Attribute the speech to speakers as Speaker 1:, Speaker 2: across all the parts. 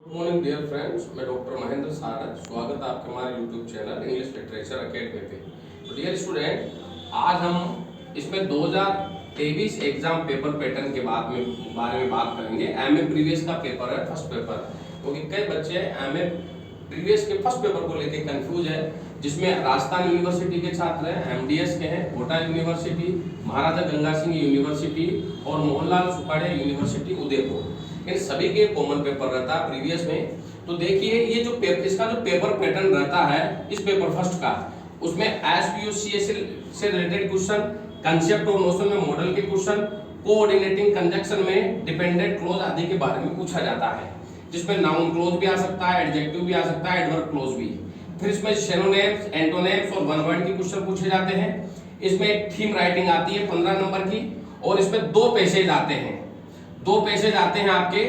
Speaker 1: Good morning dear friends, मैं doctor Mahendra सारद। स्वागत है आपके हमारे YouTube channel English literature academy पे। तो डियर स्टूडेंट, आज हम इसमें 2023 एग्जाम पेपर पैटर्न के बारे में बात करेंगे। एमए प्रीवियस का पेपर है, फर्स्ट पेपर, क्योंकि कई बच्चे एमए प्रीवियस के फर्स्ट पेपर को लेकर कंफ्यूज है, जिसमें राजस्थान यूनिवर्सिटी के छात्र हैं, एमडीएस के हैं, कोटा यूनिवर्सिटी, महाराजा गंगा सिंह यूनिवर्सिटी और मोहनलाल सुखाड़े यूनिवर्सिटी उदयपुर, इन सभी के कॉमन पेपर रहता है प्रीवियस में। तो देखिए, ये जो इसका जो पेपर पैटर्न रहता है इस पेपर फर्स्ट का, उसमें एसपीयूसीएस से रिलेटेड क्वेश्चन, कंसेप्ट और नोशन में मॉडल के क्वेश्चन, कोऑर्डिनेटिंग कंजंक्शन में डिपेंडेंट क्लॉज आदि के बारे में पूछा जाता है, जिसमें नाउन क्लॉज भी आ सकता है, एडजेक्टिव भी आ सकता है, एडवर्ब क्लॉज भी। फिर इसमें सिनोनिम्स, एंटोनिम्स और वन वर्ड के क्वेश्चन पूछे जाते हैं। इसमें एक थीम राइटिंग आती है 15 नंबर की, और इसमें दो पैसेज आते हैं, आपके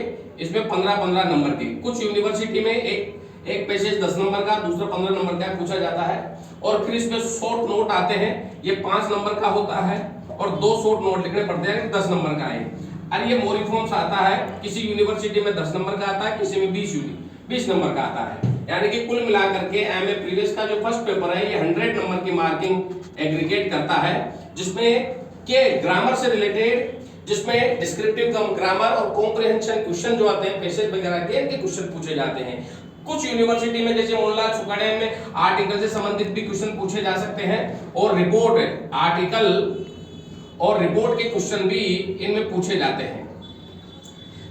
Speaker 1: इसमें 15-15 नंबर की। कुछ यूनिवर्सिटी में एक पैसेज 10 नंबर का, दूसरा 15 नंबर का पूछा जाता है। और फिर इसमें शॉर्ट नोट आते हैं, ये 5 नंबर का होता है और 2 शॉर्ट नोट लिखने पड़ते हैं, 10 नंबर का है। और ये मोरिफॉर्म्स आता है, किसी यूनिवर्सिटी में 10 नंबर का आता है, किसी में 20 नंबर का आता है। यानी कि कुल मिलाकर के एमए प्रीवियस का जो फर्स्ट पेपर है, ये 100 नंबर की मार्किंग एग्रीगेट करता है, जिसमें के ग्रामर से रिलेटेड, जिसमें डिस्क्रिप्टिव ग्रामर और कॉम्प्रिहेंशन क्वेश्चन जो आते हैं पैसेज वगैरह के, इनके क्वेश्चन पूछे जाते हैं। कुछ यूनिवर्सिटी में जैसे मोहनलाल सुखाड़े में आर्टिकल से संबंधित भी क्वेश्चन पूछे जा सकते हैं, और रिपोर्ट आर्टिकल और रिपोर्ट के क्वेश्चन भी इनमें पूछे जाते हैं।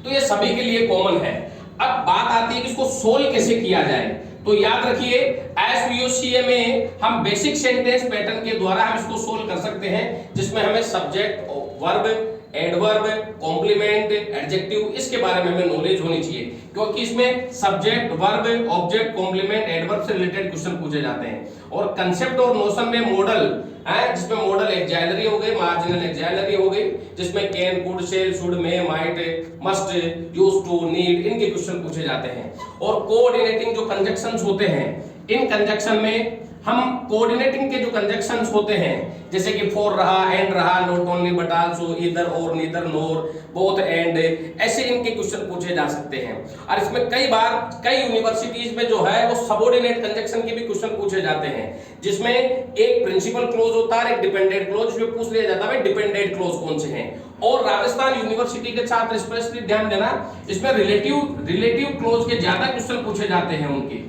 Speaker 1: तो ये सभी के लिए कॉमन है। अब बात आती है कि इसको सोल्व कैसे किया जाए। तो याद रखिए, एसपीयूसीए में हम बेसिक सेंटेंस पैटर्न के द्वारा हम इसको सोल्व कर सकते हैं, जिसमें हमें subject, verb, adverb, complement, adjective, इसके बारे में हमें नॉलेज होनी चाहिए, क्योंकि इसमें subject, verb, object, complement, adverb से रिलेटेड क्वेश्चन पूछे जाते हैं। और कंसेप्ट और नोशन में मॉडल है, जिसमें मॉडल एक्सिलरी हो गई, मार्जिनल एक्सिलरी हो गई, जिसमें can, could, shall, should, may, might, must, use to, need, इनके क्वेश्चन पूछे जाते हैं। और कोऑर्डिनेटिंग जो कंजंक्शंस होते हैं, इन कंजंक्शन में हम कोऑर्डिनेटिंग के जो कंजंक्शंस होते हैं, जैसे कि फॉर रहा, एंड रहा, not only but also, either और, नीदर नोर, बोथ एंड, ऐसे इनके क्वेश्चन पूछे जा सकते हैं। और इसमें कई बार कई यूनिवर्सिटीज में जो है वो सबऑर्डिनेट कंजंक्शन के भी क्वेश्चन पूछे जाते हैं, जिसमें एक प्रिंसिपल क्लॉज होता है, एक डिपेंडेंट क्लॉज, जिसमें पूछ लिया जाता है डिपेंडेंट क्लॉज कौन से हैं। और राजस्थान यूनिवर्सिटी के छात्र स्पेशली ध्यान देना, इसमें रिलेटिव क्लॉज के ज्यादा क्वेश्चन पूछे जाते हैं उनके।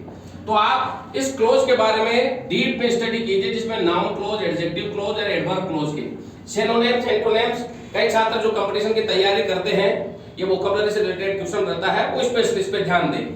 Speaker 1: तो आप इस क्लॉज के बारे में डीप में स्टडी कीजिए, जिसमें नाउन क्लॉज, एडजेक्टिव क्लॉज और एडवर्ब क्लॉज के सिनोनिम्स, एंटोनिम्स। कई छात्र जो कंपटीशन की तैयारी करते हैं, ये वोकैबुलरी से रिलेटेड क्वेश्चन रहता है, वो इस पे ध्यान दें।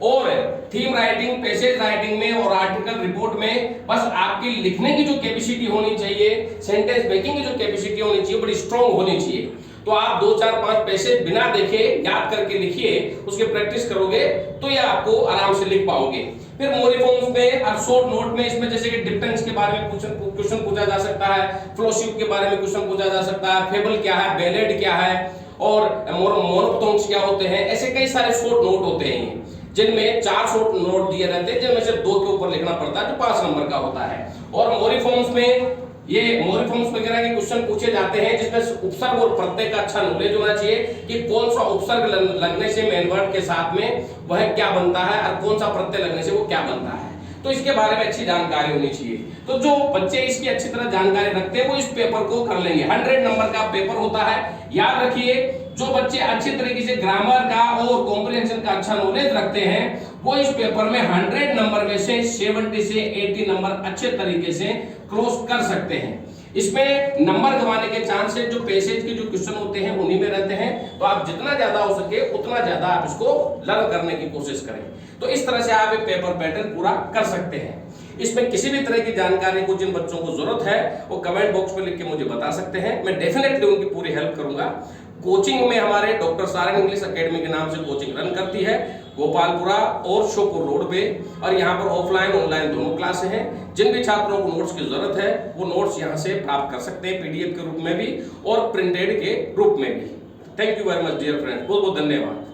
Speaker 1: और थीम राइटिंग, पैसेज राइटिंग में और आर्टिकल रिपोर्ट में बस आपकी लिखने की जो कैपेसिटी होनी चाहिए, सेंटेंस मेकिंग की जो कैपेसिटी होनी चाहिए, बड़ी स्ट्रांग होनी चाहिए। तो आप 2, 4, 5 पैसेज बिना देखे याद करके लिखिए, उसकी प्रैक्टिस करोगे तो ये आपको आराम से लिख पाओगे। फिर मोरिफॉर्म्स में और शॉर्ट नोट में, इसमें जैसे कि डिफरेंस के बारे में क्वेश्चन पूछा जा सकता है, फ्लोशिप के बारे में क्वेश्चन पूछा जा सकता है, फेबल क्या है, बैलेड क्या है, और मोनोफोन्स क्या होते हैं। ऐसे कई सारे शॉर्ट नोट होते हैं, जिनमें 4 शॉर्ट नोट दिए रहते हैं, जिनमें से 2 के ऊपर लिखना पड़ता है, जो 5 नंबर का होता है। और मोरिफॉर्म्स में ये मोरिफॉर्म्स वगैरह के क्वेश्चन पूछे जाते हैं, जिसमें उपसर्ग और प्रत्यय का अच्छा नॉलेज होना चाहिए कि कौन सा उपसर्ग लगने से मेन वर्ड के साथ में वह क्या बनता है, और कौन सा प्रत्यय लगने से वो क्या बनता है। तो इसके बारे में अच्छी जानकारी होनी चाहिए। तो जो बच्चे इसकी अच्छी तरह जानकारी रखते हैं, वो इस पेपर को कर लेंगे। 100 नंबर का पेपर होता है, याद रखिए। जो बच्चे अच्छी तरीके से ग्रामर का और कॉम्प्रिहेंशन का अच्छा नॉलेज रखते हैं, वो इस पेपर में 100 नंबर में से 70 से 80 नंबर अच्छे तरीके से क्रॉस कर सकते हैं। इसमें नंबर गंवाने के चांसेस जो पैसेज के जो क्वेश्चन होते हैं उन्हीं में रहते हैं। तो आप जितना ज्यादा हो सके उतना ज्यादा आप इसको लर्न करने की कोशिश करें। तो इस तरह से आप ये पेपर पैटर्न पूरा कर सकते हैं। इसमें किसी भी तरह की जानकारी को जिन बच्चों को जरूरत है, वो कमेंट बॉक्स में लिख के मुझे बता सकते हैं, मैं डेफिनेटली उनकी पूरी हेल्प करूंगा। कोचिंग में हमारे डॉक्टर सारंग इंग्लिश अकेडमी के नाम से कोचिंग रन करती है, गोपालपुरा और शोपुर रोड पे, और यहाँ पर ऑफलाइन ऑनलाइन दोनों क्लासें हैं। जिन भी छात्रों को नोट्स की जरूरत है, वो नोट्स यहाँ से प्राप्त कर सकते हैं, पीडीएफ के रूप में भी और प्रिंटेड के रूप में भी। Thank you very much dear friends, बहुत बहुत धन्यवाद।